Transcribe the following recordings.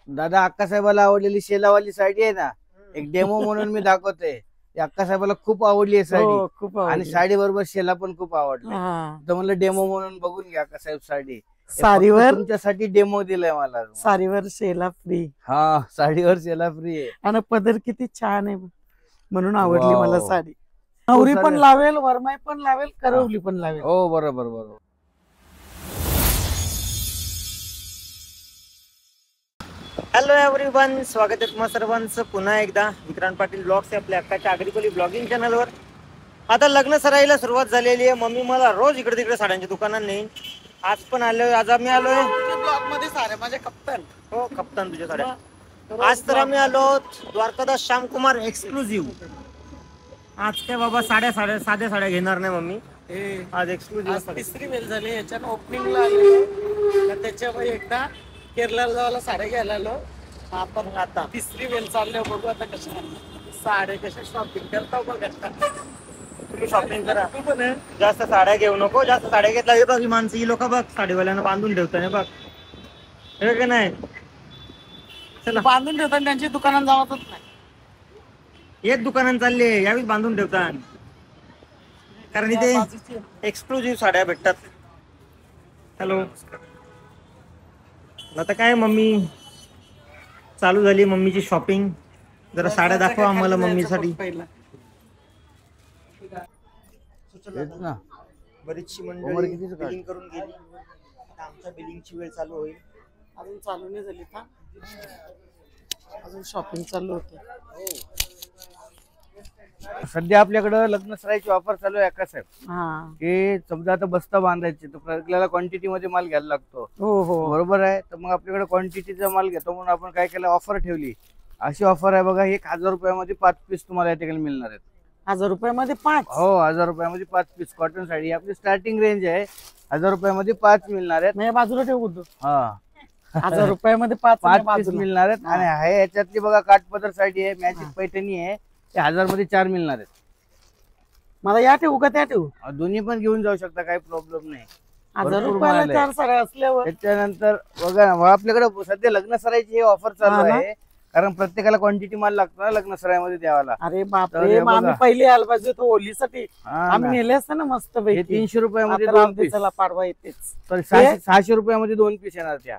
दादा अक्कासाहेबाला आवडलेली शेलावाली साडी आहे ना, एक डेमो म्हणून मी दाखवते. अक्कासाहेबाला खूप आवडली आहे साडी. हो, खूप आणि आवडली. साडी बरोबर शेला पण खूप आवडली. हा. तर म्हणलं डेमो म्हणून बघून घ्या अक्कासाहेब साडी. साडीवर तुमच्यासाठी डेमो दिलाय मला. साडीवर शेला फ्री. हा, साडीवर शेला फ्री आहे. आणि पदर किती छान आहे म्हणून आवडली मला वाव. साडी. नवरी पण चालेल. लावेल, वरमाई पण लावेल, करवली पण लावेल. हो बरोबर बरोबर. हॅलो एव्हरीवन, स्वागत आहे तुम्हा सर्वांचं पुन्हा एकदा विक्रांत पाटील ब्लॉग्स या आपल्या अक्काच्या आगरीकोली ब्लॉगिंग चॅनलवर. आता लग्न सराईला सुरुवात झालेली आहे. मम्मी मला रोज इकडे तिकडे साड्यांच्या दुकानात नेईन. आज पण आलोय. आज आम्ही आलोय ब्लॉग मध्ये साड्या माझे कप्तान. हो कप्तान तुझ्या साड्या. आज तर आम्ही आलो द्वारकादास श्यामकुमार एक्सक्लुझिव्ह. आज काय बाबा साध्या साड्या घेणार नाही मम्मी. आज एक्सक्लुझिव्ह तिसरी वेळ झाली याच्यानं ओपनिंगला आलेलो. त्याच्यामुळे एकदा केरळला जायला साड्या घ्यायला आलो. आपण आता तिसरी वेळ चाललो. बघू आता कशा साड्या कशा शॉपिंग करता बघा. तुम्ही शॉपिंग करा. जास्त साड्या घेऊ नको. जास्त साड्या घेतला हे बघ ही माणसं ही लोक बघ साडीवाल्यांना बांधून ठेवताय बघ. हे का नाही चला बांधून ठेवतात त्यांची दुकानात जावतच नाही. एक दुकानात चालले यावेळी बांधून ठेवतात. कारण इथे एक्सक्लुझिव्ह साड्या भेटतात. हॅलो. आता काय मम्मी चालू झाली मम्मीची शॉपिंग. जरा साड्या दाखवा आम्हाला मम्मीसाठी. तेच ना. बरीचशी उमर मंडळी कितीचं काढ? बिलिंग करून गेली. आता आमच्या बिलिंगची वेळ चालू होईल. अजून चालू नाही झाली का? अजून शॉपिंग चालू होते. सध्या आपल्याकडं लग्न सराईची ऑफर चालू आहे अक्कासाहेब. हा. की समजा आता बस्ता बांधायचे तर आपल्याला क्वांटिटी मध्ये माल घ्यायला लागतो. हो हो. बरोबर आहे. तर मग आपल्याकडे क्वांटिटीचा माल घेतो म्हणून आपण काय केलं, ऑफर ठेवली. अशी ऑफर आहे बघा, 1000 रुपयामध्ये 5 पीस तुम्हाला या ठिकाणी मिळणार आहेत. 1000 रुपयामध्ये 5. हो, 1000 रुपयामध्ये 5 पीस कॉटन साडी. आपली स्टार्टिंग रेंज आहे. 1000 रुपयामध्ये 5 मिळणार आहेत. नाही बाजूला ठेवू तू. हा, 1000 रुपयामध्ये 5 5 पीस मिळणार आहेत. आणि आहे याच्यातली बघा काठपदर साडी आहे, मॅचिंग पैठणी आहे. ते 1000 मध्ये 4 मिळणार आहेत. मला या ठेवू का त्या ठेवू? दोन्ही पण घेऊन जाऊ शकता, काही प्रॉब्लेम नाही. 1000 भरपूर रुपयाला माल आहे. 4 साड्या असल्यावर त्याच्यानंतर बघा ना, आपल्याकडे सध्या लग्न सराईची ऑफर चालू हा ना? आहे. कारण प्रत्येकाला क्वांटिटी माल लागतो ना लग्न सराईमध्ये द्यावाला. अरे तर बापरे, हे मग आम्ही बघा. पहिले आला पाहिजे तो होलीसाठी. हा आम्ही ना. नेले असते ना मस्त हे पैकी. 300 रुपयामध्ये आता 2 रामदे पीस. चला पाडवा येतेच. सॉरी 600 रुपयामध्ये 2 पीस येणार त्या.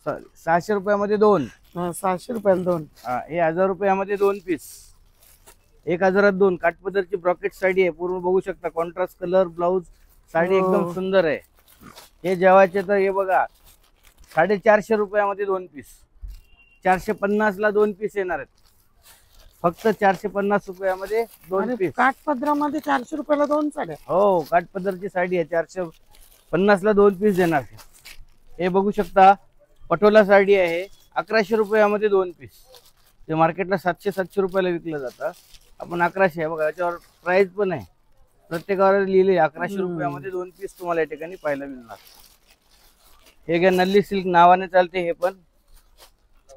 सॉरी 600 रुपयामध्ये 2. 600 रुपयाला 2. हे 1000 रुपयामध्ये 2 पीस. 1000 2 काठपदरची ब्रॉकेट साडी आहे. पूर्ण बघू शकता, कॉन्ट्रास्ट कलर ब्लाऊज साडी हो. एकदम सुंदर आहे. हे जेवायचे तर हे बघा 450 रुपयामध्ये 2 पीस. 450 ला 2 पीस येणार आहेत. फक्त 450 रुपयामध्ये 2 पीस. काठपदरामध्ये 400 रुपयाला 2 साड्या. हो, काठपदरची साडी आहे. 450 ला 2 पीस देणार. हे बघू शकता, पटोला साडी आहे. 1100 रुपयामध्ये 2 पीस. ते मार्केटला 700 रुपयाला विकलं जातं. आपण 1100 आहे बघा. याच्यावर प्राइस पण आहे. प्रत्येकावर लिहिले 1100 रुपयामध्ये 2 पीस तुम्हाला या ठिकाणी पाहायला मिळणार. हे घ्या, नल्ली सिल्क नावाने चालते. हे पण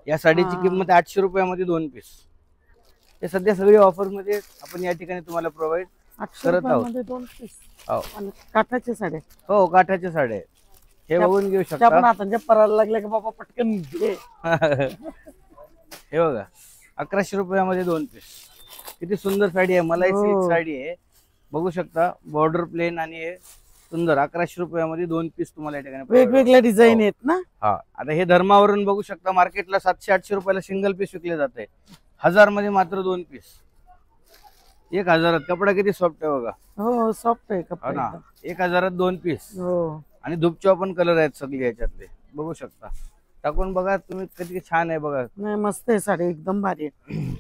या साडीची किंमत 800 रुपयामध्ये 2 पीस. हे सध्या सगळी ऑफर मध्ये आपण या ठिकाणी तुम्हाला प्रोव्हाइड 800 करत आहोत. रुपयामध्ये 2 पीस. हो आणि काठाच्या साड्या. हो, काठाच्या साड्या आहेत. हे बघून घेऊ त्या पण शकता. हातांच्या पराला लागल्या की बाबा पटकन घे. हे बघा 1100 रुपयामध्ये 2 पीस. किती सुंदर साडी आहे, मलाई हो. सिल्क साडी आहे. बघू शकता, बॉर्डर प्लेन आणि हे सुंदर. 1100 रुपयामध्ये 2 पीस तुम्हाला या ठिकाणी वेगवेगळ्या डिझाईन हो. आहेत ना. हा, आता हे धर्मावरून बघू शकता, मार्केटला 700-800 रुपयाला सिंगल पीस विकले जाते. 1000 मध्ये मात्र 2 पीस. 1000 कपडा किती सॉफ्ट आहे बघा. हो, सॉफ्ट आहे हो कपडा ना. एकदम. 1000 2 पीस. हो. आणि धुपचॉ पण कलर आहेत सगळे याच्यातले. बघू शकता, टाकून बघा तुम्ही, किती छान आहे बघा. नाही मस्त आहे साडी, एकदम भारी आहे.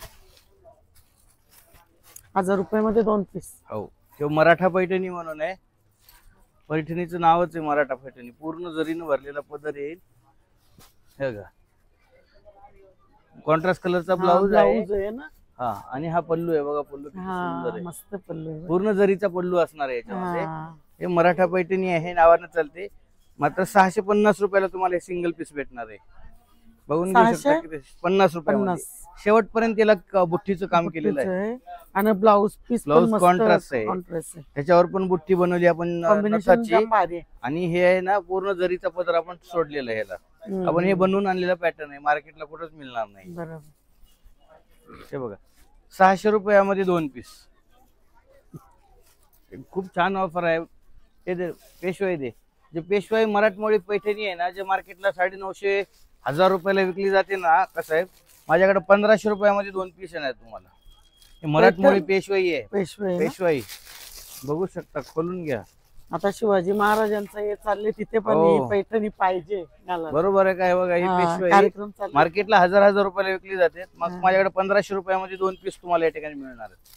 1000 रुपयामध्ये 2 पीस. हो, हे मराठा पैठणी म्हणून आहे. पैठणीचं नावच आहे मराठा पैठणी. पूर्ण जरीनं भरलेला पदर येईल. हे बघा, कॉन्ट्रास्ट कलरचा ब्लाऊज आहे ना. हा, आणि हा पल्लू आहे बघा. पल्लू किती सुंदर हा, आहे. मस्त पल्लू आहे. पूर्ण जरीचा पल्लू असणार आहे याच्यामध्ये. हा. हे मराठा पैठणी आहे नावानं चालते. मात्र 650 रुपयाला तुम्हाला हे सिंगल पीस भेटणार आहे. बघून घेऊ शकता 50 रुपयामध्ये. शेवटपर्यंत त्याला बुट्टीचं काम केलेलं आहे. आणि ब्लाऊज पीस ब्लाऊज कॉन्ट्रास्ट आहे. आहे. त्याच्यावर पण बुट्टी बनवली आपण कॉम्बिनेशन नथाची. भारी आहे. आणि हे आहे ना, पूर्ण जरीचा पदर आपण सोडलेला आहे ह्याला. आपण हे बनवून आणलेला पॅटर्न आहे, मार्केटला कुठंच मिळणार नाही. बरोबर. हे बघा 600 रुपयामध्ये 2 पीस. खूप छान ऑफर आहे. हे दे पेशवाई दे. जे पेशवाई मराठमोळी पैठणी आहे ना, जे मार्केटला 950 1000 रुपयाला विकली जाते ना का साहेब, माझ्याकडे 1500 रुपयामध्ये 2 पीस येणार तुम्हाला. हे मराठमोळी पेशवाई आहे. पेशवाई. पेशवाई बघू शकता, खोलून घ्या. आता शिवाजी महाराजांचं हे चालले तिथे पण हो. ही पैठणी पाहिजे घालायला. बरोबर आहे काय बघा, ही पेशवाई कार्यक्रम चालले. मार्केटला 1000 रुपयाला विकली जाते. मग माझ्याकडे 1500 रुपयामध्ये 2 पीस तुम्हाला या ठिकाणी मिळणार आहेत.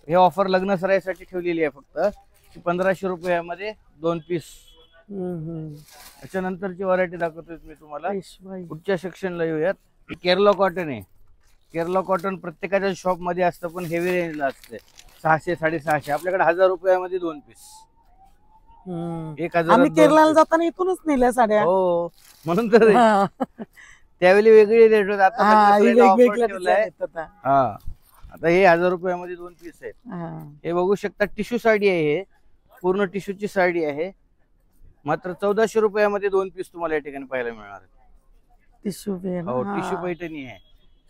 हे ऑफर लग्न सराईसाठी ठेवलेली आहे फक्त. 1500 रुपयामध्ये 2 पीस. त्याच्यानंतरची व्हरायटी दाखवतोय मी तुम्हाला. पेशवाई. पुढच्या सेक्शनला येऊयात. केरला कॉटन आहे. केरला कॉटन प्रत्येकाच्या शॉप मध्ये असतं, पण हेवी रेंजला असते. 600 650. आपल्याकडे 1000 रुपयामध्ये 2 पीस. 1000 आम्ही केरळला जाताना इथूनच नेल्या साड्या. हो, म्हणून तर हा. त्यावेळी वेगळी रेट होत. आता हा, सगळं ही offer वेगवेगळ्या ठेवलाय. design आहेत आता. हा, आता हे 1000 रुपयामध्ये 2 पीस आहेत. हा. हे बघू शकता, टिश्यू साडी आहे. हे पूर्ण टिश्यूची साडी आहे. मात्र 1400 रुपयामध्ये 2 पीस तुम्हाला या ठिकाणी पाहायला मिळणार आहेत. Tissue wear. हो, टिश्यू पैठणी आहे.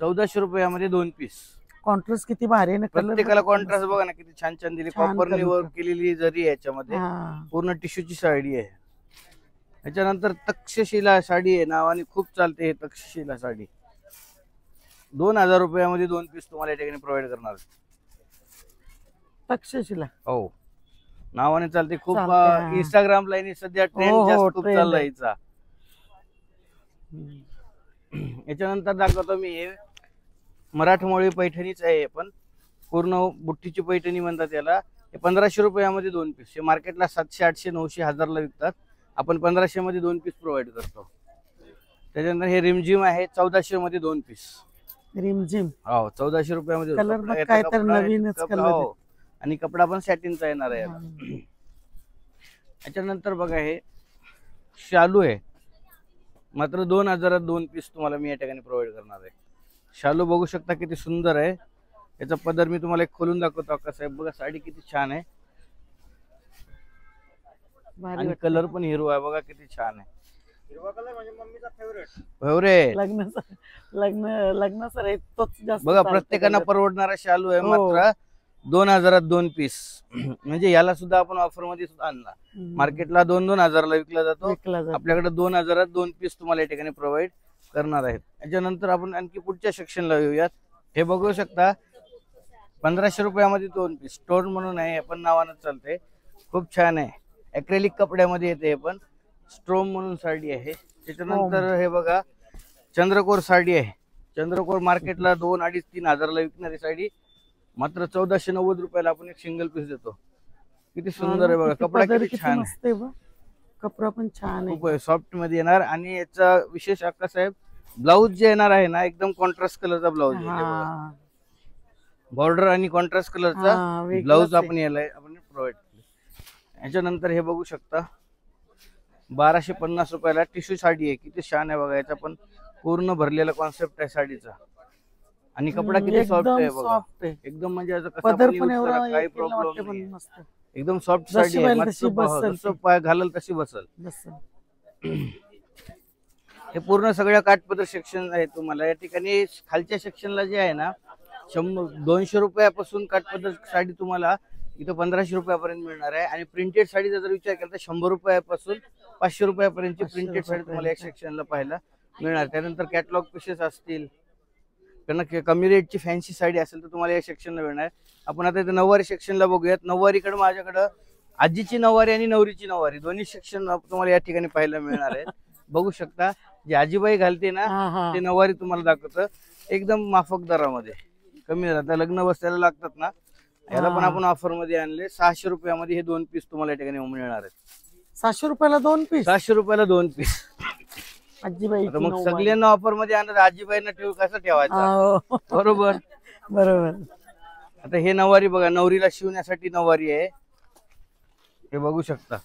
1400 रुपयामध्ये 2 पीस. कॉन्ट्रास्ट किती भारी आहे ना. कलर प्रत्येकाला कॉन्ट्रास्ट बघा ना किती छान छान दिली. छान कॉपरनी कलर. वर्क केलेली जरी आहे याच्यामध्ये. पूर्ण टिश्यूची साडी आहे. त्याच्यानंतर तक्षशिला साडी आहे, नावाने खूप चालते. हे तक्षशिला साडी 2000 रुपयामध्ये 2 पीस तुम्हाला या ठिकाणी प्रोव्हाइड करणार. तक्षशिला. हो, नावाने चालते. खूप चालते, हा. इंस्टाग्रामला आणि सध्या ट्रेंड हो, जास्त खूप trend चालला आहे. हिचा. याच्यानंतर दाखवतो मी हे मराठमोळी पैठणीच आहे, पण पूर्ण बुट्टीची पैठणी म्हणतात याला. हे 1500 रुपयामध्ये 2 पीस. हे मार्केटला 700 800 900 1000ला विकतात. आपण 1500 मध्ये 2 पीस प्रोव्हाइड करतो. त्याच्यानंतर हे रिमझिम आहे, 1400 मध्ये 2 पीस. रिमझिम. हो, 1400 रुपयामध्ये. कलर कपडा बघ याचा काय तर कपडा आहे, नवीनच कपडा, कलर आहे. हो. आणि कपडा पण सॅटिनचा येणार आहे याला. त्याच्यानंतर बघा हे शालू आहे. मात्र 2000 2 पीस तुम्हाला मी या ठिकाणी प्रोव्हाइड करणार आहे. शालू बघू शकता किती सुंदर आहे. याचा पदर मी तुम्हाला एक खोलून दाखवतो. कसं आहे बघा, साडी किती छान आहे. भारी आणि वाटतं. कलर पण हिरवा आहे बघा, किती छान आहे. हिरवा कलर म्हणजे मम्मीचा फेवरेट. फेवरेट. लग्न सर आहे तोच जास्त बघा, चालतो प्रत्येकाला कलर. परवडणारा शालू आहे. हो. मात्र 2000 2 पीस. म्हणजे याला सुद्धा आपण ऑफर मध्ये सुद्धा आणला. मार्केटला 2-2000 ला विकला जातो. विकला जातो. आपल्याकडे 2000 2 पीस तुम्हाला या ठिकाणी प्रोव्हाइड करणार आहेत. त्याच्यानंतर आपण आणखी पुढच्या सेक्शनला येऊयात. हे बघू शकता, 1500 रुपयामध्ये 2 पीस. स्टोन म्हणून आहे, आपण नावानं चालते. खूप छान आहे. अक्रेलिक कपड्यामध्ये येते. हे पण स्ट्रोम म्हणून साडी आहे. त्याच्यानंतर हे बघा, चंद्रकोर साडी आहे. चंद्रकोर मार्केटला 2 2.5 3000 ला विकणारी साडी मात्र 1490 रुपयाला आपण एक सिंगल पीस देतो. किती सुंदर आहे बघा, कपडा किती छान आहे. कपडा पण छान आहे. खूप सॉफ्ट मध्ये येणार. आणि याचा विशेष अक्का साहेब, ब्लाऊज जे येणार आहे ना, एकदम कॉन्ट्रास्ट कलरचा ब्लाऊज आहे. बॉर्डर आणि कॉन्ट्रास्ट कलरचा ब्लाऊज आपण याला आपण प्रोव्हाइड केले. याच्यानंतर हे बघू शकता, 1250 रुपयाला टिश्यू साडी आहे. किती छान आहे बघा. याचा पण पूर्ण भरलेला कॉन्सेप्ट आहे साडीचा. आणि कपडा किती सॉफ्ट आहे बघा, एकदम म्हणजे याचा कसा पण use करा, काही प्रॉब्लेम नाही. एकदम सॉफ्ट साडी आहे. मस्त पाय घालल तशी बसल. हे पूर्ण सगळ्या काठपदर सेक्शन आहे. तुम्हाला या ठिकाणी खालच्या सेक्शनला जे आहे ना, 200 रुपयापासून काठपदर साडी तुम्हाला इथं 1500 रुपयापर्यंत मिळणार आहे. आणि प्रिंटेड साडीचा जर विचार केला तर 100 रुपयापासून 500 रुपयापर्यंतची प्रिंटेड साडी तुम्हाला या सेक्शनला पाहायला मिळणार. त्यानंतर कॅटलॉग पीसेस असतील, त्यांना कमी रेटची फॅन्सी साडी असेल तर तुम्हाला या सेक्शनला मिळणार. आपण आता इथे नऊवारी सेक्शनला बघूयात. नऊवारीकडे माझ्याकडं आजीची नऊवारी आणि नवरीची नऊवारी दोन्ही सेक्शन तुम्हाला या ठिकाणी पाहायला मिळणार आहे. बघू शकता, जी आजीबाई घालते ना, ते नऊवारी तुम्हाला दाखवतं. एकदम माफक दरामध्ये, कमी दरात. लग्न बसल्याला लागतात ना, याला पण आपण ऑफर मध्ये आणले. 600 रुपयामध्ये हे 2 पीस तुम्हाला या ठिकाणी मिळणार आहेत. 700 रुपयाला 2 पीस. 700 रुपयाला 2 पीस. आजीबाई मग सगळ्यांना ऑफर मध्ये आणत, आजीबाईंना ठेवू कसं ठेवायचं. बरोबर बरोबर. आता हे नऊवारी बघा, नवरीला शिवण्यासाठी नऊवारी आहे. हे बघू शकता,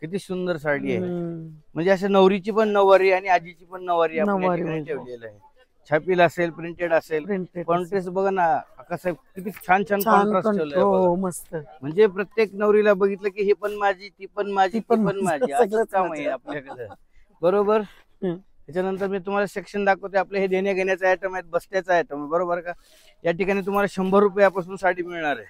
किती सुंदर साडी आहे. म्हणजे असं नवरीची पण नऊवारी आणि आजीची पण नऊवारी आपण या ठिकाणी ठेवलेलं आहे. छापील असेल, प्रिंटेड असेल. प्रिंटेड कॉन्ट्रास्ट बघा ना कसं किती छान छान कॉन्ट्रास्ट ठेवलंय बघा. हो मस्त. म्हणजे प्रत्येक नवरीला बघितलं की हे पण माझी, ती पण माझी, ती पण माझी, असं सगळंच काम आहे आपल्याकडे. बरोबर. त्याच्यानंतर मी तुम्हाला सेक्शन दाखवते. आपले हे देण्या घेण्याचे आयटम आहेत, बसत्याचा आयटम आहे. बरोबर का. या ठिकाणी तुम्हाला 100 रुपयापासून साडी मिळणार आहे.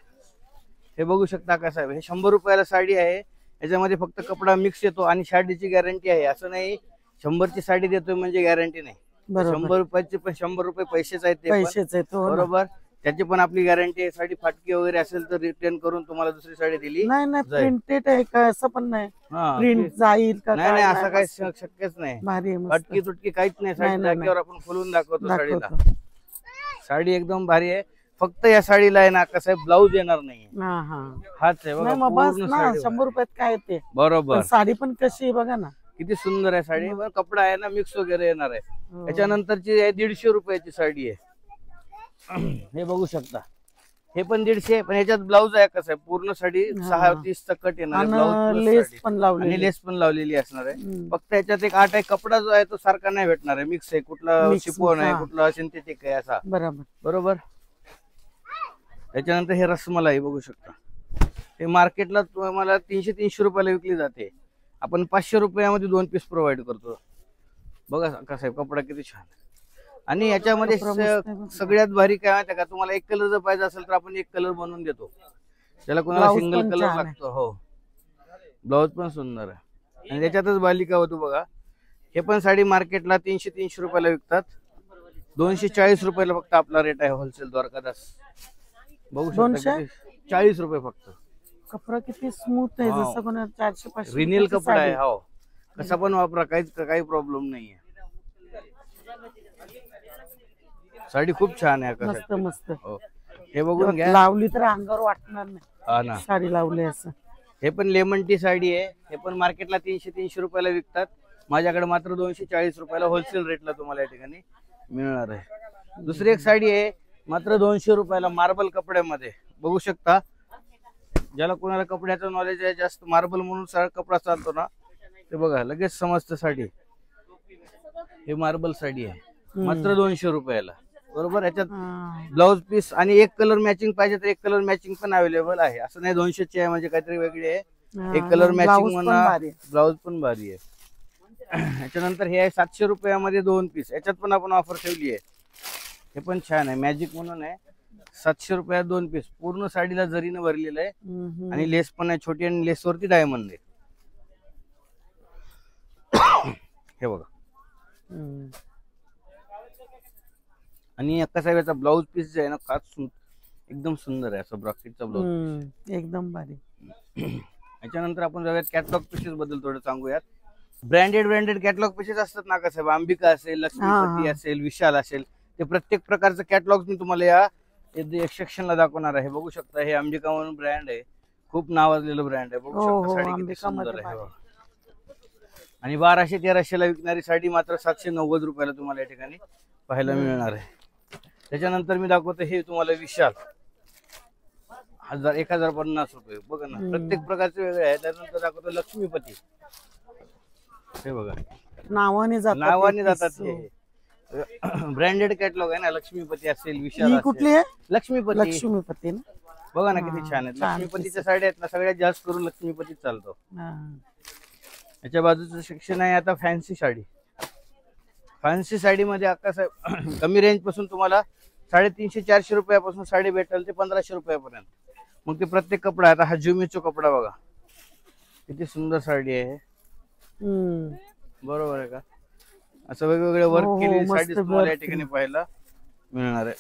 हे बघू शकता का साहेब, हे 100 रुपयाला साडी आहे. याच्यामध्ये फक्त कपडा मिक्स येतो आणि साडीची गॅरंटी आहे. असं नाही 100 ची साडी देतोय म्हणजे गॅरंटी नाही. 100 रुपयाचे पण 100 रुपये पैसेच आहेत ते पण. पैसेच आहेत. बरोबर. त्याची पण आपली गॅरंटी आहे. साडी फाटकी वगैरे असेल तर रिटर्न करून तुम्हाला दुसरी साडी दिली. नाही नाही प्रिंटेड आहे का असं पण नाही. प्रिंट जाईल का? नाही नाही असं काही शक्यच नाही. भारी आहे. फाटकी तुटकी काहीच नाही. साडी जागेवर आपण खोलून दाखवतो साडीला. साडी एकदम भारी आहे. फक्त या साडीला आहे ना कसं आहे, ब्लाऊज येणार नाही. हाच आहे बघा. बस ना 100 रुपयात काय येते. बरोबर. साडी पण कशी आहे बघा ना, किती सुंदर आहे साडी. कपडा आहे ना मिक्स वगैरे येणार आहे. त्याच्यानंतरची आहे 150 रुपयाची साडी आहे. हे बघू शकता. हे पण 150, पण याच्यात ब्लाऊज आहे कसं आहे, पूर्ण साडी 36 कट येणार आहे. लेस पण लावली आणि लेस पण लावलेली असणार आहे. फक्त याच्यात एक आठ आहे. कपडा जो आहे तो सारखा नाही भेटणार आहे. मिक्स आहे. कुठला शिफॉन आहे, कुठला सिंथेटिक आहे असा. बरोबर. त्याच्यानंतर हे रसमलाई बघू शकता. हे मार्केटला तुम्हाला 300 रुपयाला विकली जाते. आपण 500 रुपयामध्ये 2 पीस प्रोव्हाइड करतो. बघा कसा आहे कपडा किती छान. आणि याच्यामध्ये सगळ्यात भारी काय माहिती का, तुम्हाला एक कलर जर पाहिजे असेल तर आपण एक कलर बनवून देतो. त्याला कोणाला सिंगल कलर लागतो. हो. ब्लाऊज पण सुंदर आहे. आणि त्याच्यातच बालिका होतो बघा. हे पण साडी मार्केटला 300 रुपयाला विकतात. 240 रुपयाला फक्त आपला रेट आहे होलसेल द्वारकादास. बघू शकता 40 रुपये फक्त. कपडा किती स्मूथ आहे. जसं कोणा 400-500 रिनिल कपडा आहे. हो. कसा पण वापरा, काही प्रॉब्लेम नाहीये. साडी खूप छान आहे. मस्त मस्त. हे बघून घ्या. लावली तर अंगावर वाटणार नाही. हा ना. साडी लावली असं. हे पण लेमन टी साडी आहे. हे पण मार्केटला 300 रुपयाला विकतात. माझ्याकडे मात्र 240 रुपयाला होलसेल रेटला तुम्हाला या ठिकाणी मिळणार आहे. दुसरी एक साडी आहे मात्र 200 रुपयाला मार्बल कपड्यामध्ये. बघू शकता. ज्याला कोणाला कपड्याचं नॉलेज आहे जास्त, मार्बल म्हणून कपडा चालतो ना, ते बघा लगेच समजतं साडी. हे मार्बल साडी आहे मात्र 200 रुपयाला. बरोबर. याच्यात ब्लाउज पीस आणि एक कलर मॅचिंग पाहिजे तर एक कलर मॅचिंग पण अवेलेबल आहे. असं नाही 200 ची आहे म्हणजे काहीतरी वेगळी आहे. एक कलर मॅचिंग म्हणा. ब्लाउज पण भारी आहे. याच्यानंतर हे आहे 700 रुपयामध्ये 2 पीस. याच्यात पण आपण ऑफर ठेवली आहे. हे पण छान आहे. मॅजिक म्हणून आहे. 700 रुपयात 2 पीस. पूर्ण साडीला जरीनं भरलेलं आहे आणि लेस पण आहे छोटी आणि लेस वरती डायमंड आहे. हे बघा. आणि कसा याचा ब्लाऊज पीस जे आहे ना खास एकदम सुंदर आहे. असं ब्रॉकेटचा ब्लाऊज एकदम भारी. याच्यानंतर आपण जाऊयात कॅटलॉग पीसेस बद्दल थोडं सांगूयात. ब्रँडेड कॅटलॉग पीसेस असतात ना कसं, अंबिका असेल, लक्ष्मीपती असेल, विशाल असेल, ते प्रत्येक प्रकारचं कॅटलॉग मी तुम्हाला या सेक्शनला दाखवणार आहे. बघू शकता. हे अंबिका म्हणून ब्रँड आहे. खूप नावाजलेलं ब्रँड आहे. बघू शकता साडी किती सुंदर आहे. आणि 1200-1300 ला विकणारी साडी मात्र 790 रुपयाला तुम्हाला या ठिकाणी पाहायला मिळणार आहे. त्याच्यानंतर मी दाखवतो हे तुम्हाला विशाल 1050 रुपये. बघा ना प्रत्येक प्रकारचे वेगळे आहे. त्यानंतर दाखवतो लक्ष्मीपती. हे बघा नावाने जातात. हे ब्रँडेड कॅटलॉग आहे ना. लक्ष्मीपती असेल, विशाल कुठली आहे? लक्ष्मीपती ना. बघा ना किती छान आहेत. लक्ष्मीपतीच्या साड्या आहेत ना सगळ्यात जास्त करून लक्ष्मीपतीच चालतो. याच्या बाजूचं सेक्शन आहे आता फॅन्सी साडी. फॅन्सी साडीमध्ये कसं कमी रेंज पासून तुम्हाला 350-400 रुपयापासून साडी भेटेल ते 1500 रुपयापर्यंत. मग ते प्रत्येक कपडा. आता हा जुमीचो कपडा बघा किती सुंदर साडी आहे. बरोबर आहे का. असं वेगवेगळे वर्क केलेली साडी तुम्हाला या ठिकाणी पाहायला मिळणार आहे.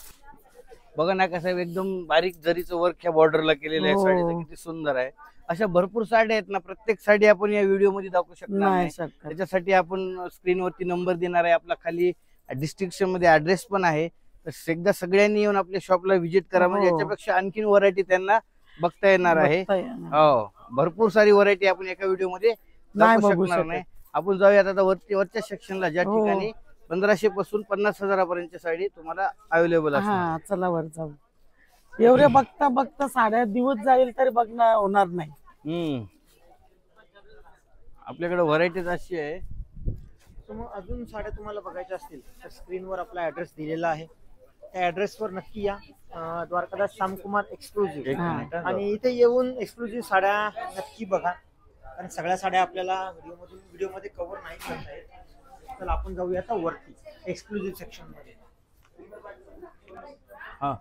बघा ना कसं एकदम बारीक जरीचं वर्क ह्या बॉर्डरला केलेलं आहे. साडीचं किती सुंदर आहे. अशा भरपूर साड्या आहेत ना. प्रत्येक साडी आपण या व्हिडिओ मध्ये दाखवू शकणार नाही. त्याच्यासाठी आपण स्क्रीनवरती नंबर देणार आहे. आपला खाली डिस्क्रिप्शन मध्ये ऍड्रेस पण आहे. तर एकदा सगळ्यांनी येऊन आपल्या शॉपला व्हिजिट करा. म्हणजे याच्यापेक्षा आणखीन व्हरायटी त्यांना बघता येणार आहे. हो. भरपूर सारी व्हरायटी आपण एका व्हिडिओ मध्ये दाखवू शकणार नाही. आपण जाऊयात आता वरच्या सेक्शनला ज्या ठिकाणी 1500 पासून 50,000 पर्यंतची साडी तुम्हाला अवेलेबल आहे. चला वर जाऊ. एवढे बघता बघता साड्या दिवस जाईल तरी बघणं होणार नाही. आपल्याकडे व्हरायटीज अशी आहे तर मग अजून साड्या तुम्हाला बघायच्या असतील तर स्क्रीनवर आपला ऍड्रेस दिलेला आहे, त्या ऍड्रेसवर नक्की या. द्वारकादास श्यामकुमार एक्सक्लुझिव्ह. एक मिनिट हा. आणि इथे येऊन एक्सक्लुझिव्ह साड्या नक्की बघा, कारण सगळ्या साड्या आपल्याला व्हिडिओमध्ये कव्हर नाही करता येत. तर आपण जाऊया आता वरती एक्सक्लुझिव्ह सेक्शन मध्ये. हा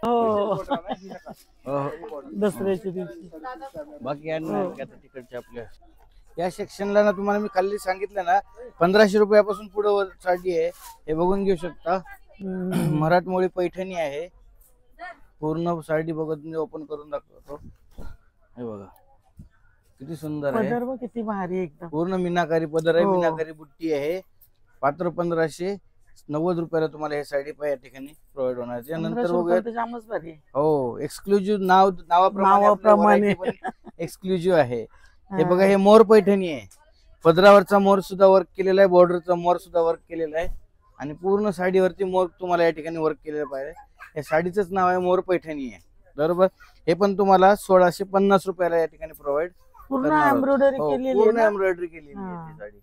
हो हो. दसऱ्याच्या दिवशी. बाकी आणि नाही आता तिकडच्या आपल्या या सेक्शनला ना तुम्हाला मी खाली सांगितलं ना 1500 रुपयापासून पुढे साडी आहे. हे बघून घेऊ शकता. मराठमोळी पैठणी आहे. पूर्ण साडी बघत मी ओपन करून दाखवतो. हे बघा किती सुंदर आहे. पदर बघ किती भारी आहे एकदम. पूर्ण मीनाकारी पदर आहे. हो. मीनाकारी बुट्टी आहे. पात्र 1590 रुपयाला तुम्हाला हे साडी या ठिकाणी प्रोव्हाइड होणार. त्यानंतर 1500 बघूया. रुपये तर जामच भारी आहे. हो एक्सक्लुझिव्ह नावाप्रमाणे नावाप्रमाणे. एक्सक्लुझिव्ह आहे. हे बघा हे मोर पैठणी आहे. पदरावरचा मोर सुद्धा वर्क केलेला आहे. बॉर्डरचा मोर सुद्धा वर्क केलेला आहे. आणि पूर्ण साडीवरती मोर तुम्हाला या ठिकाणी वर्क केलेलं पाहिजे. या साडीचंच नाव आहे मोर पैठणी आहे. बरोबर. हे पण तुम्हाला 1650 रुपयाला या ठिकाणी प्रोव्हाइड पूर्ण एम्ब्रॉयडरी केलेली आहे पूर्ण ना? एम्ब्रॉयडरी केलेली आहे हा. ती साडी.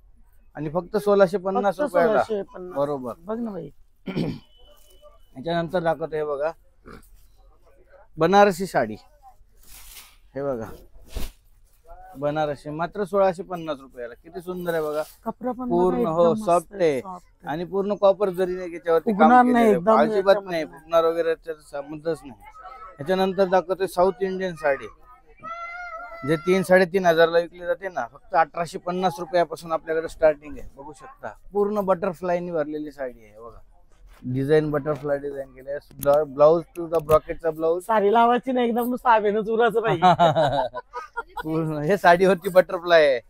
आणि फक्त 1650 फक्त रुपयाला. 1650. बरोबर. बघ ना बाई. याच्यानंतर दाखवतो हे बघा बनारसी साडी. हे बघा बनारसी मात्र 1650 रुपयाला. किती सुंदर आहे बघा. कपडा पण पूर्ण बघा, हो एकदम सॉफ्ट मस्त आहे. soft आहे. आणि पूर्ण कॉपर जरीने याच्यावरती फुगणार काम नाही, केलेलं आहे. एकदम अजिबात याच्यामध्ये. नाही फुगणार वगैरे संबंधच नाही. याच्यानंतर दाखवतोय साऊथ इंडियन साडी. जे 3-3.5 ला विकली जाते ना, फक्त 1850 रुपयापासून आपल्याकडे स्टार्टिंग आहे. बघू शकता पूर्ण बटरफ्लायनी भरलेली साडी आहे. बघा डिझाईन बटरफ्लाय डिझाईन केले. ब्लाऊज टू द ब्रॉकेटचा ब्लाऊज. साडी लावायची नाही, एकदम सावेनच उराचं पाहिजे. पूर्ण हे साडीवरती बटरफ्लाय आहे.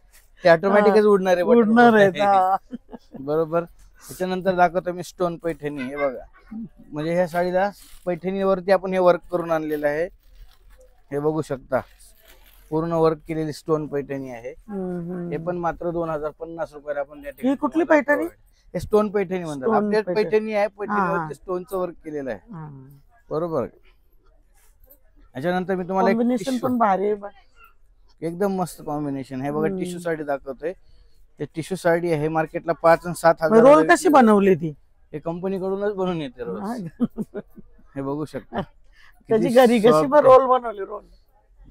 ते ऑटोमॅटिकच उडणार आहे. उडणार आहे. butterfly. हा. बरोबर. त्याच्यानंतर दाखवतो मी स्टोन पैठणी. हे बघा म्हणजे ह्या साडीला पैठणीवरती आपण हे वर्क करून आणलेलं आहे. हे बघू शकता पूर्ण वर्क केलेली स्टोन पैठणी आहे. हे पण मात्र 2050 रुपयाला आपण त्या ही कुठली पैठणी? हे स्टोन पैठणी म्हणतात. Stone आपल्या पैठणी. पैठणी आहे. हा. पैठणीवरती स्टोनचं वर्क केलेलं आहे. हा. बरोबर. याच्यानंतर मी तुम्हाला एक कॉम्बिनेशन tissue- पण भारी आहे बघ. एकदम मस्त कॉम्बिनेशन. हे बघा टिश्यू साडी दाखवतोय. हे टिश्यू साडी आहे. मार्केटला 5 आणि 7 हजार रोल कशी बनवली ती? हे कंपनीकडूनच बनवून येते रोज. हे बघू शकता त्याची किती घरी कशी soft पण आहे. रोल बनवली रोल.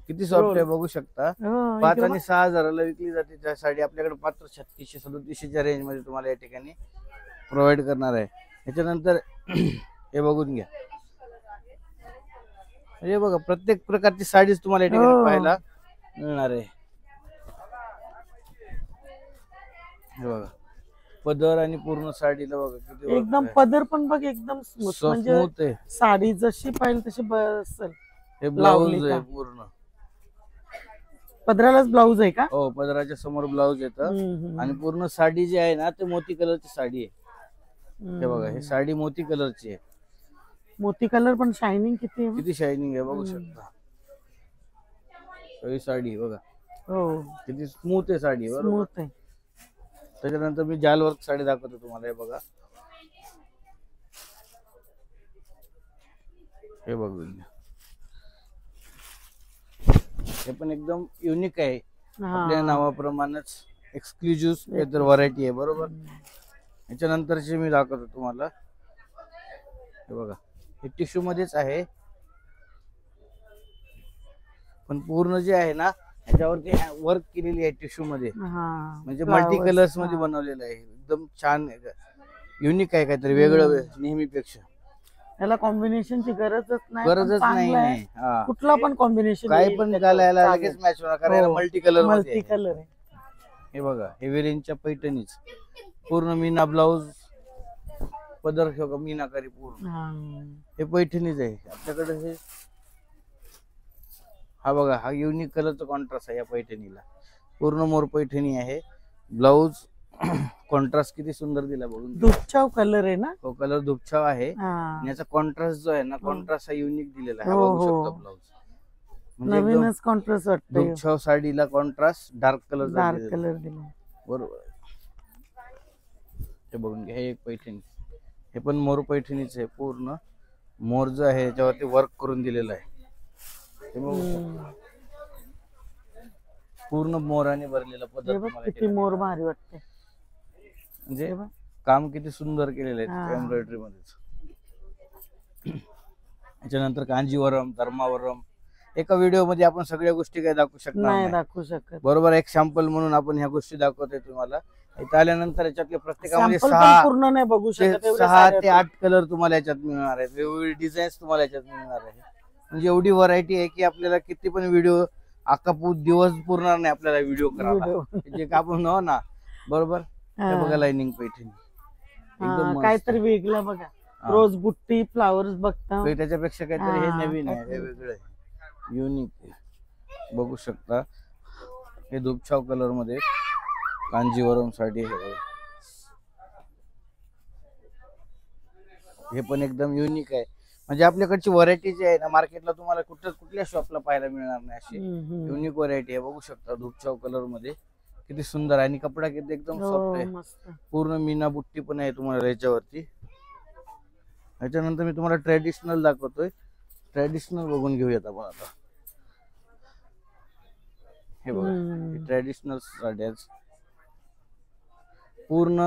किती सॉफ्ट आहे रोल. बघू शकता. हो, 5 इकडे आणि 6 हजाराला विकली जाते त्या साडी आपल्याकडे मात्र 3600-3700च्या रेंज मध्ये तुम्हाला या ठिकाणी प्रोव्हाइड करणार आहे. याच्यानंतर हे बघून घ्या. हे बघा प्रत्येक प्रकारची साडीच तुम्हाला या ठिकाणी हो. पाहायला मिळणार आहे. हे बघा पदर आणि पूर्ण साडीला बघा किती एकदम पदर पण बघ एकदम स्मूथ, म्हणजे स्मूथ आहे. साडी जशी पाहिजे तशी बसेल. हे ब्लाऊज लावली आहे का? पूर्ण. पदरालाच ब्लाऊज आहे का? हो पदराच्या समोर ब्लाऊज येतं. आणि पूर्ण साडी जी आहे ना ते मोती कलरची साडी आहे. हे बघा हे साडी मोती कलरची आहे. मोती कलर पण शायनिंग किती आहे बघ. किती शायनिंग आहे बघू शकता. ही साडी बघा हो किती स्मूथ आहे साडी. बरोबर. स्मूथ आहे. त्याच्यानंतर मी जाल वर्क साडी दाखवतो तुम्हाला. हे बघा हे बघून घ्या. हे पण एकदम युनिक आहे. हा. आपल्या नावाप्रमाणेच एक्सक्लुझिव्ह तर व्हरायटी आहे. बरोबर. याच्यानंतरचे मी दाखवतो तुम्हाला. हे बघा हे टिश्यू मध्येच आहे पण पूर्ण जे आहे ना ह्याच्यावरती वर्क केलेली आहे टिश्यू मध्ये. हा. म्हणजे Flowers. मल्टी कलर्स मध्ये हा. बनवलेलं आहे. एकदम छान युनिक आहे काहीतरी वेगळं नेहमीपेक्षा. याला कॉम्बिनेशनची गरजच नाही. पण गरजच चांगलं आहे. नाही. हा कुठला पण कॉम्बिनेशन काही पण घालायला लगेच मॅच होणार कारण हो. मल्टी कलर मध्ये मल्टी आहे. कलर आहे. हे बघा हेवी रेंजच्या पैठणीच पूर्ण मीना ब्लाऊज पदर ठेव मीनाकारी पूर्ण. हा. हे पैठणीच आहे आपल्याकडे. हे हा बघा हा युनिक कलरचा कॉन्ट्रास्ट आहे या पैठणीला. पूर्ण मोर पैठणी आहे. ब्लाऊज कॉन्ट्रास्ट किती सुंदर दिला बघून. दुधछाव कलर आहे ना. तो कलर दुपछाव आहे. हा. आणि याचा कॉन्ट्रास्ट जो आहे ना कॉन्ट्रास्ट हा युनिक दिलेला आहे. हा हो, बघू हो. शकता ब्लाऊज म्हणजे एकदम नवीनच कॉन्ट्रास्ट वाटतंय. दुपछाव साडीला contrast dark colour dark colour दिला. बरोबर. हे बघून घ्या. हे एक पैठणी. हे पण मोर पैठणीच आहे. पूर्ण मोर जो आहे याच्यावरती वर्क करून दिलेलं आहे. हे बघू. पूर्ण मोराने भरलेला पदर हे बघ तुम्हाला किती मोर भारी वाटते. म्हणजे काम किती सुंदर केलेलं आहे हा. एम्ब्रॉयडरी मध्येच. त्याच्यानंतर कांजीवरम, धर्मावरम, एका व्हिडिओ मध्ये आपण सगळ्या गोष्टी काही दाखवू शकणार नाही नाही. दाखवू शकत. बरोबर, एक सॅम्पल म्हणून आपण ह्या गोष्टी दाखवतोय तुम्हाला. इथं आल्यानंतर याच्यातले प्रत्येकामध्ये सॅम्पल पण 6 पूर्ण नाही बघू शकत. एवढे 6 सारे ते 8 कलर तुम्हाला याच्यात मिळणार आहेत. वेगवेगळे डिझाईन्स तुम्हाला याच्यात मिळणार आहे. म्हणजे एवढी व्हरायटी आहे की आपल्याला किती पण व्हिडिओ अख्खा दिवस पुरणार नाही आपल्याला व्हिडिओ करायला. व्हिडिओ. जे का आपण हो ना, बरोबर. हे बघा लाइनिंग पैठणी एकदम मस्त. काहीतरी वेगळं बघा. हा. रोज बुट्टी फ्लावर्स बघता. काही त्याच्यापेक्षा काहीतरी हे हा, नवीन आहे, काहीतरी. हे वेगळं आहे, युनिक आहे. बघू शकता हे दुपछाव कलर मध्ये कांजीवरम साडी आहे. हे पण एकदम युनिक आहे. म्हणजे आपल्याकडची व्हरायटी जी आहे ना मार्केटला तुम्हाला कुठल्या शॉपला पाहायला मिळणार नाही अशी युनिक व्हरायटी आहे. बघू शकता दुपछाव कलर मध्ये किती सुंदर आहे. आणि कपडा किती एकदम सॉफ्ट आहे. मस्त. पूर्ण मीना बुट्टी पण आहे तुम्हाला याच्यावरती. याच्यानंतर मी तुम्हाला ट्रेडिशनल दाखवतोय. ट्रेडिशनल बघून घेऊयात आपण आता. हे बघा ट्रेडिशनल साड्या पूर्ण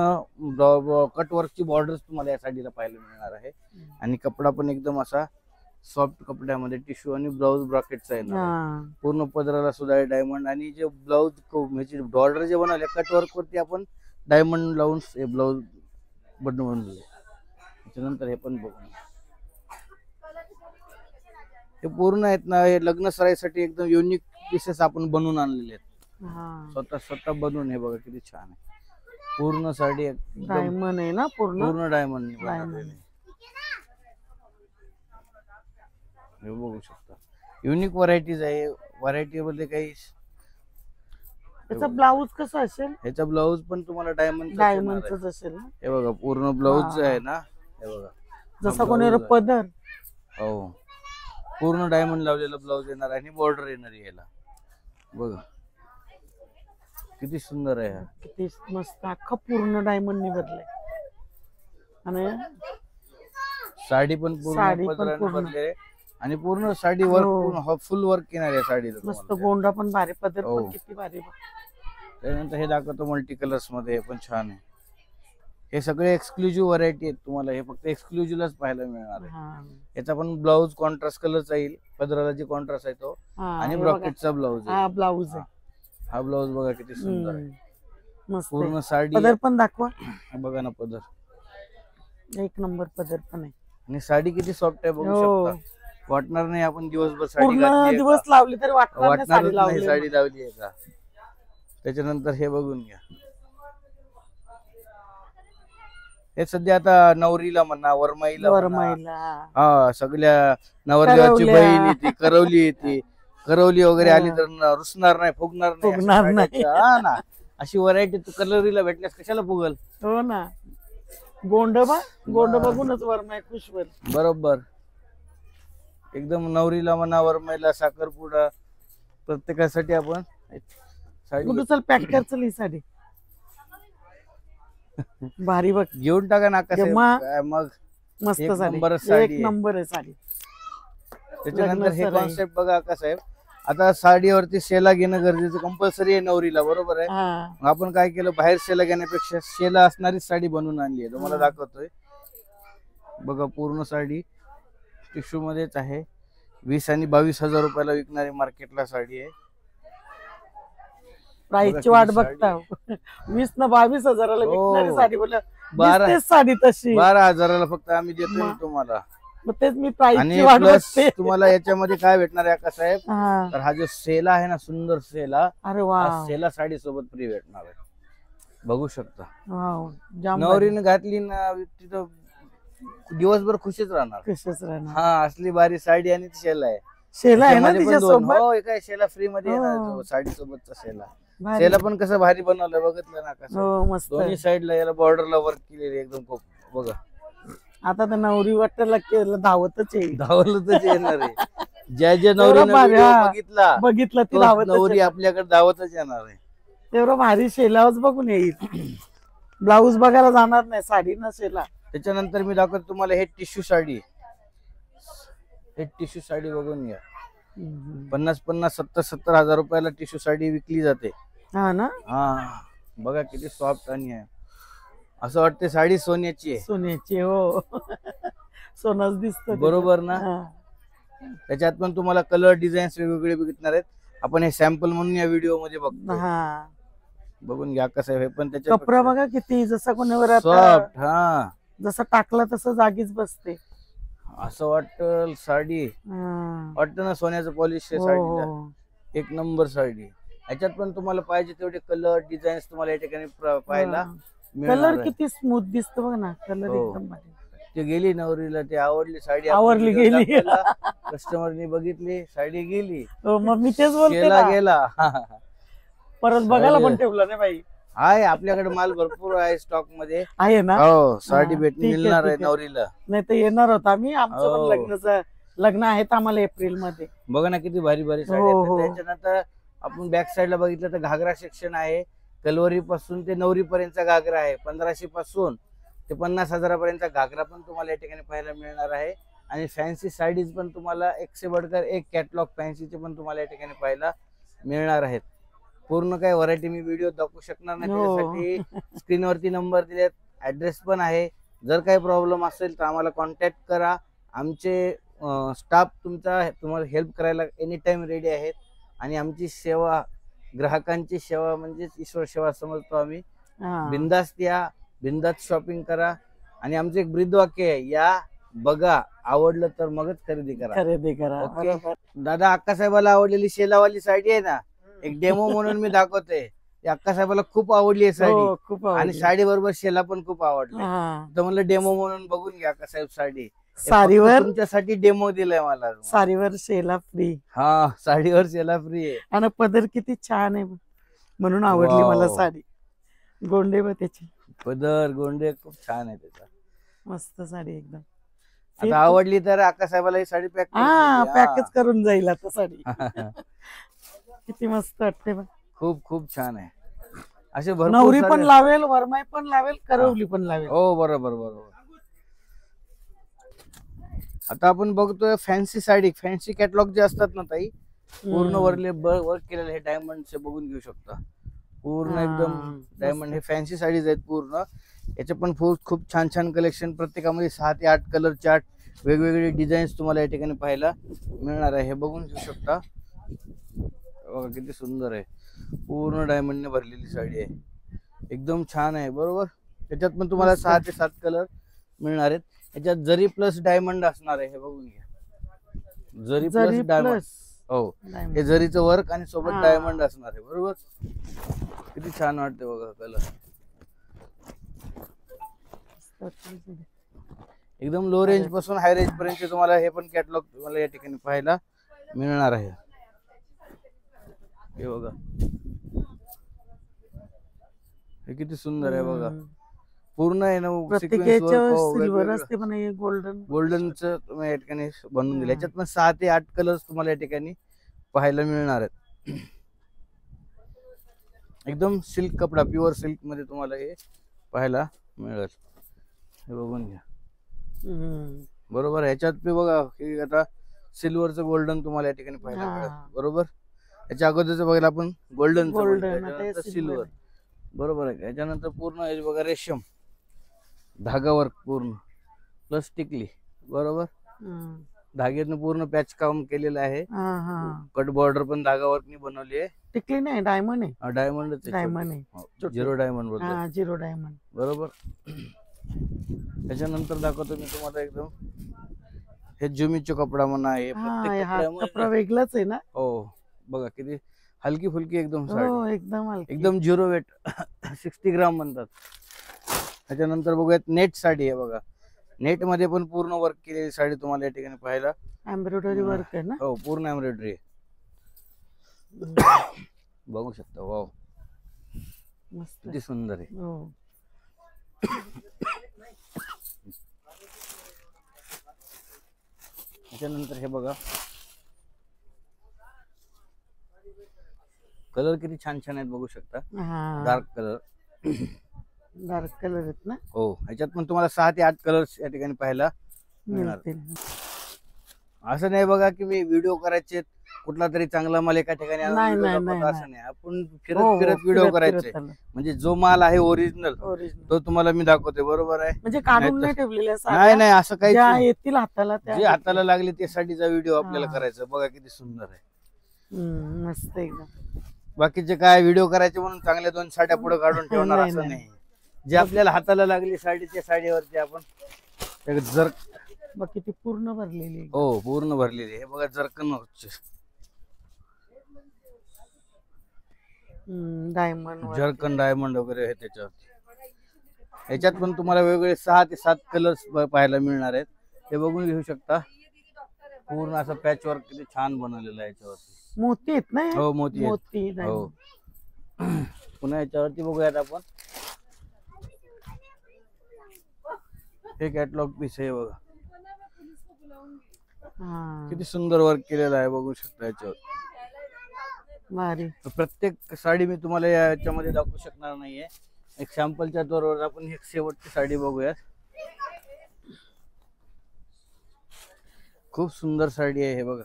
कटवर्कची बॉर्डर्स तुम्हाला या साडीला पाहायला मिळणार आहे. आणि कपडा पण एकदम असा सॉफ्ट कपड्यामध्ये टिश्यू आणि ब्लाऊज ब्रॉकेटचा आहे. पूर्ण पदराला सुद्धा डायमंड आणि जे ब्लाऊज म्हणजे बॉर्डर जे बनवले कटवर्क वरती आपण डायमंड लावून हे ब्लाऊज बनवले. त्याच्यानंतर हे पण बघून हे पूर्ण आहेत ना, हे लग्न सराईसाठी एकदम युनिक पीसेस आपण बनवून आणलेले आहेत. स्वतः बनवून. हे बघा किती छान आहे. पूर्ण साडी डायमंड आहे ना पूर्ण डायमंड बनवलेली. हे बघू शकता युनिक व्हरायटीज आहे. व्हरायटी मध्ये काही त्याचा ब्लाऊज कसा असेल? ह्याचा ब्लाऊज पण तुम्हाला डायमंडच असेल ना. हे बघा पूर्ण ब्लाऊज आहे ना. हे बघा जसा कोणी पदर. हो पूर्ण डायमंड लावलेला ब्लाऊज येणार आणि बॉर्डर येणार याला. बघा किती सुंदर आहे. किती मस्त. अख्खा पूर्ण डायमंडनी भरलंय. आणि साडी पण पूर्ण पदराने भरले आणि पूर्ण साडी वर्क फुल वर्क येणार आहे साडीला. मस्त गोंडा पण भारी. पदर पण किती भारी. त्यानंतर हे दाखवतो मल्टी कलर्स मध्ये. हे पण छान आहे. हे सगळे एक्सक्लुझिव्ह व्हरायटी आहेत. तुम्हाला हे फक्त एक्सक्लुझिव्हलाच पाहायला मिळणार आहे. याचा पण ब्लाऊज कॉन्ट्रास्ट कलरचा येईल. पदराला जे कॉन्ट्रास्ट आहे तो आणि ब्रॉकेटचा ब्लाऊज आहे. ब्लाऊज आहे. हा ब्लाऊज बघा किती सुंदर आहे. मस्त. पूर्ण साडी पदर पण दाखवा. बघा ना पदर एक नंबर पदर पण आहे. आणि साडी किती सॉफ्ट आहे बघू शकता. वाटणार नाही आपण दिवसभर साडी पूर्ण दिवस लावली तरी वाटणार नाही साडी लावली. साडी लावली आहे का. त्याच्यानंतर हे बघून घ्या. हे सध्या आता नवरीला म्हणा वरमाईला हा सगळ्या नवरदेवाची बहीण येते करवली येते. करवली वगैरे आली तर रुसणार नाही फुगणार नाही. हा ना अशी व्हरायटी कलरीला भेटल्यास कशाला फुगल. हो ना. गोंड बघूनच वरमाई खुश होईल. बरोबर एकदम नवरीला म्हणा वरमाईला साखरपुडा प्रत्येकासाठी आपण साडी. चल पॅक कर चल ही साडी. भारी बघ. घेऊन टाका ना मग मस्त साडी. एक नंबर आहे साडी. त्याच्यानंतर हे कॉन्सेप्ट बघा कसं आहे. आता साडीवरती शेला घेणं गरजेचं कंपल्सरी आहे नवरीला. बरोबर आहे. आपण काय केलं बाहेर शेला घेण्यापेक्षा शेला असणारी साडी बनवून आणली आहे. तुम्हाला दाखवतोय बघा. पूर्ण साडी टिश्यू मध्येच आहे. 20 आणि 22,000 रुपयाला विकणारी मार्केटला साडी आहे. प्राइसची वाट बघता. 20 ना 22,000ला विकणारी साडी बोल. 12 साडी तशी 12,000ला फक्त आम्ही देतोय तुम्हाला. तेच मी प्राइसची वाट बघते. तुम्हाला याच्यामध्ये काय भेटणार आहे आकाश साहेब. तर हा जो सेला आहे ना सुंदर सेला. अरे वा. सेला साडी सोबत फ्री भेटणार आहे. बघू शकता. नवरीने घातली ना तिथं दिवसभर खुशीच राहणार. हा असली बारी साडी आणि ती शेला आहे. शेला आहे ना तिच्यासोबत. हो काय शेला फ्री मध्ये येणार साडी सोबतचा शेला. शेला पण कसं भारी बनवलं बघितलं ना कसं. दोन्ही साईडला याला बॉर्डरला वर्क केलेली एकदम खूप. बघा आता तर नवरी वाटेला केलं धावतच येईल. धावतच येणार आहे. ज्या नवरीने बघितलं ती धावत नवरी आपल्याकडे धावतच येणार आहे. तेवढं भारी शेलाच बघून येईल. ब्लाऊज बघायला जाणार नाही साडी ना शेला. त्याच्यानंतर मी दाखवतो तुम्हाला हे टिश्यू साडी. हे टिश्यू साडी बघून घ्या. हम्म. 50-50, 70-70 हजार रुपयाला टिश्यू साडी विकली जाते. हा ना, हा बघा किती सॉफ्ट आणि आहे, असं वाटते साडी सोन्याची आहे. सोन्याची हो. सोनच दिसत बरोबर ना. त्याच्यात पण तुम्हाला कलर डिझाईन्स वेगवेगळे बघणार आहेत. आपण हे सॅम्पल म्हणून या व्हिडिओ मध्ये बघतो. हा, बघून घ्या कसं आहे. पण त्याच्या कपडा बघा किती, जसा कोणावर आता सॉफ्ट. हा जसं टाकला तसं जागीच बसते. असं वाटतं साडी, हा. वाटतं ना सोन्याचं पॉलिश आहे हो, साडीला. हो. एक नंबर साडी. याच्यात पण तुम्हाला पाहिजे तेवढे कलर डिझाईन्स तुम्हाला या ठिकाणी पाहायला मिळणार कलर आहे. किती स्मूथ दिसतो बघ ना, कलर हो. एकदम भारी. ते गेली नवरीला, ते आवडली साडी, आवडली गेली. कस्टमरनी बघितली साडी गेली, हो, मग मी तेच बोलते गेला ना. गेला. परत बघायला साडी- पण ठेवलं नाही बाई. आहे आपल्याकडे माल भरपूर आहे स्टॉक मध्ये. आहे ना, हो साडी हा, भेट ठीक आहे, मिळणार आहे ठीक आहे. नवरीला. नाही तर येणार होता आम्ही. आमचं हो. पण लग्न आहेत आम्हाला एप्रिल मध्ये. बघा ना किती भारी भारी साडी हो, आहेत. हो. त्याच्यानंतर आपण बॅक साईडला बघितलं तर घागरा सेक्शन आहे. कलवरी पासून ते नवरी पर्यंतचा घागरा आहे. 1500 पासून ते 50 हजारापर्यंतचा घागरा पण तुम्हाला या ठिकाणी पाहायला मिळणार आहे. आणि फॅन्सी साडीज पण तुम्हाला एक से बढ़कर एक कॅटलॉग फॅन्सीचे पण तुम्हाला या ठिकाणी पाहायला मिळणार आहेत. पूर्ण काय व्हरायटी मी व्हिडिओ दाखवू शकणार नाही, हो. त्याच्यासाठी स्क्रीनवरती नंबर दिलेत, ऍड्रेस पण आहे. जर काही प्रॉब्लेम असेल तर आम्हाला कॉन्टॅक्ट करा. आमचे स्टाफ तुम्हाला हेल्प करायला एनी टाइम रेडी आहेत. आणि आमची सेवा, ग्राहकांची सेवा म्हणजेच ईश्वर सेवा समजतो आम्ही. हा. बिंदास्त या, बिंदास्त शॉपिंग करा. आणि आमचं एक ब्रीदवाक्य आहे, या बघा, आवडलं तर मगच खरेदी करा. खरेदी करा. ओके. बरोबर. दादा अक्कासाहेबाला आवडलेली शेलावाली साडी आहे ना, एक डेमो म्हणून मी दाखवते. ती अक्कासाहेबाला खूप आवडली आहे साडी. हो, खूप आणि आवडली. साडी बरोबर शेला पण खूप आवडली. हा. तर म्हणलं डेमो म्हणून बघून घ्या अक्कासाहेब साडी. हे फक्त साडीवर तुमच्यासाठी डेमो दिलाय मला. साडीवर शेला फ्री. हा साडीवर शेला फ्री आहे. आणि पदर किती छान आहे म्हणून आवडली वाव. मला साडी. गोंडे बघ त्याची, पदर गोंडे खूप छान आहे त्याचा. मस्त साडी एकदम. आता आवडली तर अक्कासाहेबाला ही साडी पॅक हा, पॅकेज करून जाईल आता साडी. किती मस्त वाटते बघ. खूप खूप छान आहे. असे भरपूर नवरी पण सारे- लावेल, वरमाई पण लावेल, करवली पण लावेल. हो बरोबर बरोबर. आता आपण बघतोय फॅन्सी साडी, फॅन्सी कॅटलॉग जे असतात ना ताई, पूर्ण वरले वर्क केलेले हे डायमंड बघून घेऊ शकता. पूर्ण हा, एकदम डायमंड, हे फॅन्सी साडीज आहेत पूर्ण. याचे पण खूप छान छान कलेक्शन, प्रत्येकामध्ये 6 ते 8 कलर चार्ट, वेगवेगळे डिझाईन्स तुम्हाला या ठिकाणी पाहायला मिळणार आहे. हे बघून घेऊ शकता. बघा किती सुंदर आहे. पूर्ण डायमंडने भरलेली साडी आहे, एकदम छान आहे. बरोबर. त्याच्यात पण तुम्हाला 6 ते 7 कलर मिळणार आहेत. याच्यात जरी प्लस डायमंड असणार आहे. हे बघून घ्या, जरी प्लस डायमंड. हो, हे जरीचं वर्क आणि सोबत हा. डायमंड असणार आहे. बरोबर. किती छान वाटते बघा कलर. एकदम लो रेंज पासून हाय रेंज पर्यंत तुम्हाला हे पण कॅटलॉग तुम्हाला या ठिकाणी पाहायला मिळणार आहे. हे बघा, हे किती सुंदर आहे बघा. पूर्ण आहे ना सिल्वर असते पण हे गोल्डन. गोल्डनचं तुम्ही या ठिकाणी बनवून दिलं. याच्यात पण 6 ते 8 कलर्स तुम्हाला या ठिकाणी पाहायला मिळणार आहेत. एकदम सिल्क कपडा, प्युअर सिल्क मध्ये तुम्हाला हे पाहायला मिळेल. हे बघून घ्या. बरोबर. ह्याच्यात बी बघा, हे आता सिल्वरचं गोल्डन तुम्हाला या ठिकाणी पाहायला हा. मिळेल. बरोबर. याच्या अगोदरचं बघायला आपण गोल्डन गोल्डन सिल्वर. बरोबर आहे. याच्यानंतर पूर्ण हे बघा रेशम धागा वर्क पूर्ण प्लस टिकली. बरोबर. धाग्यातनं पूर्ण पॅच काम केलेलं आहे. कट बॉर्डर पण धागा वर्कनी बनवली आहे. टिकली नाही, डायमंड आहे. डायमंड डायमंड आहे, झिरो डायमंड बोलतो. हा, झिरो डायमंड. बरोबर. त्याच्यानंतर दाखवतो मी तुम्हाला एकदम हे जुमीचा कपडा म्हणा. हे प्रत्येक हा, कपड्यामध्ये- कपडा वेगळाच आहे ना. हो बघा किती हलकी फुलकी एकदम हो, साडी, एकदम हलकी. एकदम झिरो वेट. 60 ग्राम म्हणतात. त्याच्यानंतर बघूयात नेट साडी आहे बघा. नेट मध्ये पण पूर्ण वर्क केलेली साडी तुम्हाला या ठिकाणी पाहायला. एम्ब्रॉयडरी वर्क आहे ना. हो, पूर्ण एम्ब्रॉयडरी आहे. बघू शकता. वाव, मस्त किती सुंदर आहे. हो. त्याच्यानंतर हे बघा कलर किती छान छान आहेत बघू शकता. हा, डार्क कलर. डार्क कलर आहेत ना. हो, ह्याच्यात पण तुम्हाला 6 ते 8 कलर्स या ठिकाणी पाहायला मिळणार. मिळतील. असं नाही बघा की मी व्हिडिओ करायचे कुठला तरी चांगला माल एका ठिकाणी आणून नाही, video नाही, दाखवतो नाही, असं नाही. आपण हो, फिरत हो, फिरत व्हिडिओ करायचे आलं. म्हणजे जो माल आहे ओरिजिनल Original. तो तुम्हाला मी दाखवते, बरोबर आहे. म्हणजे काढून नाही नाही तर- ठेवलेल्या नाही साड्या, नाही असं काही ज्या येतील हाताला त्या जे हाताला लागले ते साडीचा व्हिडिओ आपल्याला हा. करायचा. बघा किती सुंदर आहे. मस्त एकदम. बाकीचे काय व्हिडिओ करायचे म्हणून चांगल्या 2 साड्या पुढे काढून ठेवणार नाही, असं नाही. नाही. जे आपल्याला हाताला लागली साडी त्या साडीवरती आपण एक जर बघ किती पूर्ण भरलेली आहे. हो पूर्ण भरलेली आहे. हे बघा जरकन डायमंड जरकन डायमंड वगैरे आहे त्याच्यावरती. याच्यात पण तुम्हाला वेगवेगळे 6 ते 7 कलर्स पाहायला मिळणार आहेत. ते बघून घेऊ शकता. पूर्ण असं पॅच वर्क किती छान बनवलेलं आहे याच्यावरती. मोती आहेत ना हे? हो मोती आहेत. मोती हो diamond. पुन्हा याच्यावरती बघूयात आपण. हे कॅटलॉग पीस आहे बघा. हा, किती सुंदर वर्क केलेलं आहे बघू शकता याच्यावर. भारी. प्रत्येक साडी मी तुम्हाला याच्यामध्ये दाखवू शकणार नाहीये. एक सॅम्पलच्या तोरवर आपण एक शेवटची साडी बघूयात. खूप सुंदर साडी आहे हे बघा.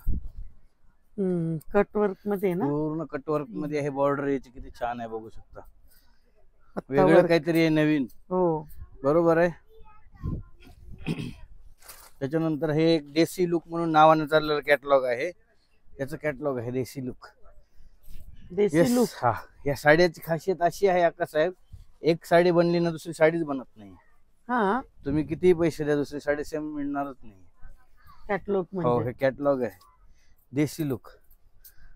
कट वर्क मध्ये ना, पूर्ण कटवर्क मध्ये आहे. बॉर्डर याची किती छान आहे बघू शकता. पत्ता वेगळं वर्क. काहीतरी आहे नवीन, हो, बरोबर आहे. त्याच्यानंतर हे एक देसी लुक म्हणून नावाने चाललेलं कॅटलॉग आहे. त्याचं कॅटलॉग आहे देसी लुक. देसी लुक. हा, या साड्याची खासियत अशी आहे अक्का साहेब, एक साडी बनली ना दुसरी साडीच बनत नाही. हा, तुम्ही कितीही पैसे द्या दुसरी साडी सेम मिळणारच नाही. कॅटलॉग हो म्हणजे हे कॅटलॉग आहे देसी लुक.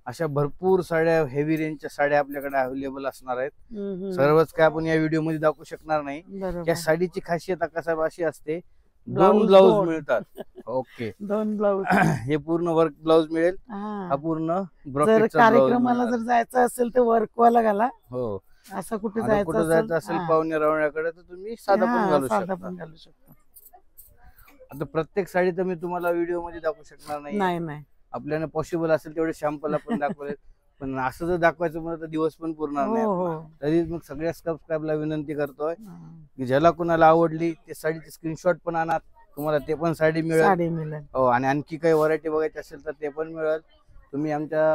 अशा भरपूर साड्या हेवी रेंजच्या साड्या आपल्याकडे अवेलेबल असणार आहेत. सर्वच काय आपण या व्हिडिओ मध्ये दाखवू शकणार नाही. बरोबर. या साडीची खासियत अक्का साहेब अशी असते, 2 Blouse ब्लाऊज दोन. मिळतात. Okay 2 blouse. हे पूर्ण वर्क ब्लाऊज मिळेल. हा पूर्ण जर ब्रॉकेटचा कार्यक्रमाला ब्लाऊज जर जायचं असेल तर वर्क वाला घाला. हो. असं कुठे आणि कुठं जायचं असेल हा. पाहुणे रावण्याकडे तर तुम्ही साधा पण हा, घालू साधा शकता. पण घालू शकता. आता प्रत्येक साडी तर मी तुम्हाला व्हिडिओ मध्ये दाखवू शकणार नाही. नाही नाही, आपल्याला पॉसिबल असेल तेवढे शॅम्पल आपण दाखवले. पण असं जर दाखवायचं म्हणलं तर दिवस पण पुरणार नाही हो आपला. हो. तरी मग सगळ्या सबस्क्राईबला विनंती करतोय हा. की ज्याला कुणाला आवडली ते साडीचे स्क्रीनशॉट पण आणा. तुम्हाला ते पण साडी मिळेल. साडी मिळेल. हो आणि आणखी काही व्हरायटी बघायची असेल तर ते पण मिळेल. तुम्ही आमच्या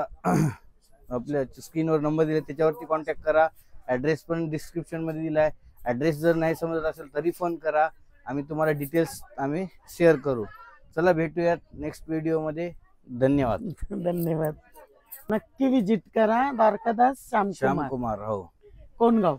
आपल्या स्क्रीनवर नंबर दिले त्याच्यावरती कॉन्टॅक्ट करा. ऍड्रेस पण डिस्क्रिप्शन मध्ये दिलाय. ऍड्रेस जर नाही समजत असेल तरी फोन करा. आम्ही तुम्हाला डिटेल्स आम्ही शेअर करू. चला भेटूयात नेक्स्ट व्हिडिओ मध्ये. धन्यवाद. धन्यवाद. नक्की विजिट करा द्वारकादास श्यामकुमार श्यामकुमार. हो कोणगाव.